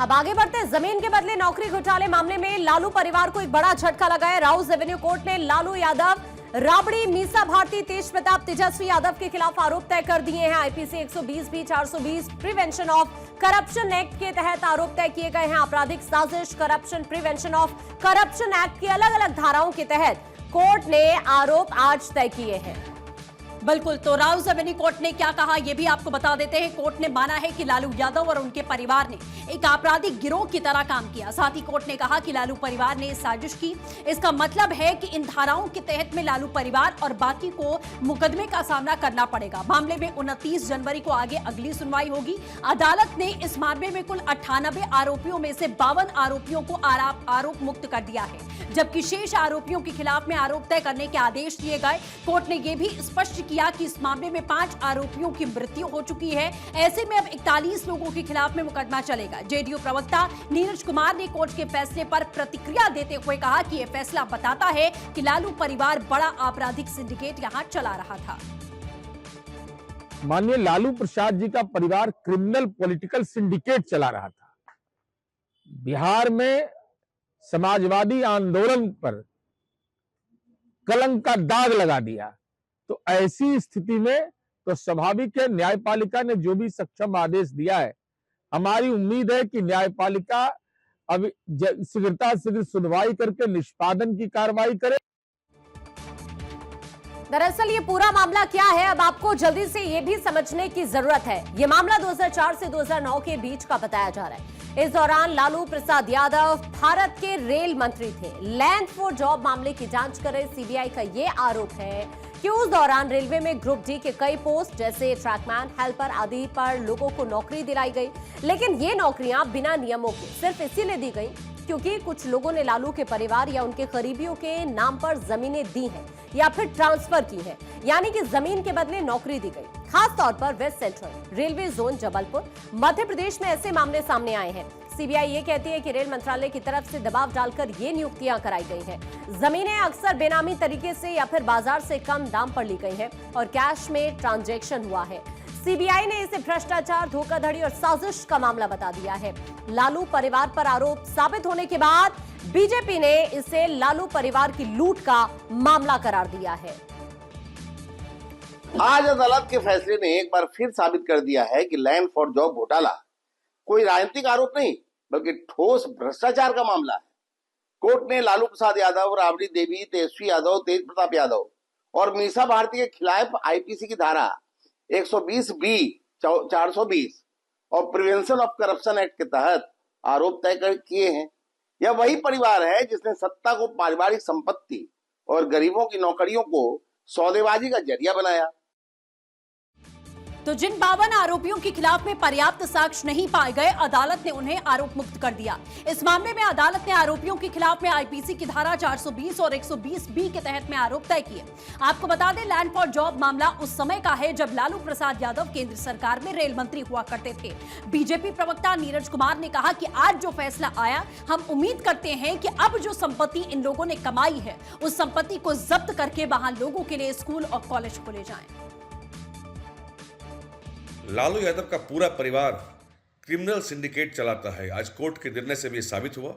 अब आगे बढ़ते हैं। जमीन के बदले नौकरी घोटाले मामले में लालू परिवार को एक बड़ा झटका लगा है। राउस एवेन्यू कोर्ट ने लालू यादव, राबड़ी, मीसा भारती, तेज प्रताप, तेजस्वी यादव के खिलाफ आरोप तय कर दिए हैं। IPC 120B, 420 prevention of corruption act के तहत आरोप तय किए गए हैं। आपराधिक साजिश, corruption, prevention of corruption act की अलग अलग धाराओं के तहत कोर्ट ने आरोप आज तय किए हैं। बिल्कुल, तो राउस एवेन्यू कोर्ट ने क्या कहा यह भी आपको बता देते हैं। कोर्ट ने माना है कि लालू यादव और उनके परिवार ने एक आपराधिक गिरोह की तरह काम किया। साथ ही कोर्ट ने कहा कि लालू परिवार ने साजिश की। इसका मतलब है कि इन धाराओं के तहत में लालू परिवार और बाकी को मुकदमे का सामना करना पड़ेगा। मामले में 29 जनवरी को आगे अगली सुनवाई होगी। अदालत ने इस मामले में कुल 98 आरोपियों में से 52 आरोपियों को आरोप मुक्त कर दिया है, जबकि शेष आरोपियों के खिलाफ में आरोप तय करने के आदेश दिए गए। कोर्ट ने यह भी स्पष्ट किया कि इस मामले में 5 आरोपियों की मृत्यु हो चुकी है। ऐसे में अब 41 लोगों के खिलाफ में मुकदमा चलेगा। जेडीयू प्रवक्ता नीरज कुमार ने कोर्ट के फैसले पर प्रतिक्रिया देते हुए कहा कि यह फैसला बताता है कि लालू परिवार बड़ा आपराधिक सिंडिकेट यहां चला रहा था। माननीय लालू प्रसाद जी का परिवार क्रिमिनल पॉलिटिकल सिंडिकेट चला रहा था। बिहार में समाजवादी आंदोलन पर कलंक का दाग लगा दिया। तो ऐसी स्थिति में तो स्वाभाविक है, न्यायपालिका ने जो भी सक्षम आदेश दिया है, हमारी उम्मीद है कि न्यायपालिका अब शीघ्रता शीघ्र सुनवाई करके निष्पादन की कार्रवाई करे। दरअसल ये पूरा मामला क्या है, अब आपको जल्दी से ये भी समझने की जरूरत है। ये मामला 2004 से 2009 के बीच का बताया जा रहा है। इस दौरान लालू प्रसाद यादव भारत के रेल मंत्री थे। लैंड फॉर जॉब मामले की जांच कर रहे सीबीआई का ये आरोप है कि उस दौरान रेलवे में ग्रुप डी के कई पोस्ट जैसे ट्रैकमैन, हेल्पर आदि पर लोगों को नौकरी दिलाई गई। लेकिन ये नौकरियां बिना नियमों के सिर्फ इसीलिए दी गई क्योंकि कुछ लोगों ने लालू के परिवार या उनके करीबियों के नाम पर जमीनें दी हैं या फिर ट्रांसफर की है, यानी कि जमीन के बदले नौकरी दी गई। खास तौर पर west central railway zone Jabalpur, Madhya Pradesh में ऐसे मामले सामने आए हैं। सीबीआई ये कहती है कि रेल मंत्रालय की तरफ से दबाव डालकर ये नियुक्तियां कराई गई हैं। जमीनें अक्सर बेनामी तरीके से या फिर बाजार से कम दाम पर ली गई हैं और कैश में ट्रांजैक्शन हुआ है। सीबीआई ने इसे भ्रष्टाचार, धोखाधड़ी और साजिश का मामला बता दिया है। लालू परिवार पर आरोप साबित होने के बाद बीजेपी ने इसे लालू परिवार की लूट का मामला करार दिया है। आज अदालत के फैसले ने एक बार फिर साबित कर दिया है कि लैंड फॉर जॉब घोटाला कोई राजनीतिक आरोप नहीं बल्कि ठोस भ्रष्टाचार का मामला है। कोर्ट ने लालू प्रसाद यादव, राबड़ी देवी, तेजस्वी यादव, तेज प्रताप यादव और मीसा भारती के खिलाफ आईपीसी की धारा 120B, 420 और प्रिवेंशन ऑफ करप्शन एक्ट के तहत आरोप तय किए हैं। यह वही परिवार है जिसने सत्ता को पारिवारिक संपत्ति और गरीबों की नौकरियों को सौदेबाजी का जरिया बनाया। तो जिन 52 आरोपियों के खिलाफ में पर्याप्त साक्ष्य नहीं पाए गए, अदालत ने उन्हें आरोप मुक्त कर दिया। इस मामले में अदालत ने आरोपियों के खिलाफ में आईपीसी की धारा 420 और 120B के तहत में आरोप तय किए। आपको बता दें, लैंड फॉर जॉब मामला उस समय का है जब लालू प्रसाद यादव केंद्र सरकार में रेल मंत्री हुआ करते थे। बीजेपी प्रवक्ता नीरज कुमार ने कहा कि आज जो फैसला आया, हम उम्मीद करते हैं कि अब जो संपत्ति इन लोगों ने कमाई है, उस संपत्ति को जब्त करके वहां लोगों के लिए स्कूल और कॉलेज खोले जाएं। लालू यादव का पूरा परिवार क्रिमिनल सिंडिकेट चलाता है। आज कोर्ट के निर्णय से भी साबित हुआ।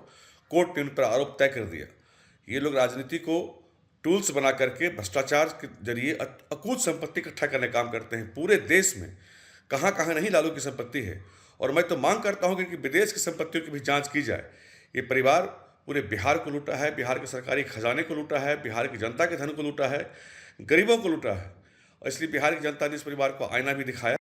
कोर्ट ने उन पर आरोप तय कर दिया। ये लोग राजनीति को टूल्स बना करके भ्रष्टाचार के जरिए अकूत संपत्ति इकट्ठा करने काम करते हैं। पूरे देश में कहाँ कहाँ नहीं लालू की संपत्ति है, और मैं तो मांग करता हूँ कि विदेश की संपत्तियों की भी जाँच की जाए। ये परिवार पूरे बिहार को लूटा है, बिहार के सरकारी खजाने को लूटा है, बिहार की जनता के धन को लूटा है, गरीबों को लूटा है। और इसलिए बिहार की जनता ने इस परिवार को आईना भी दिखाया।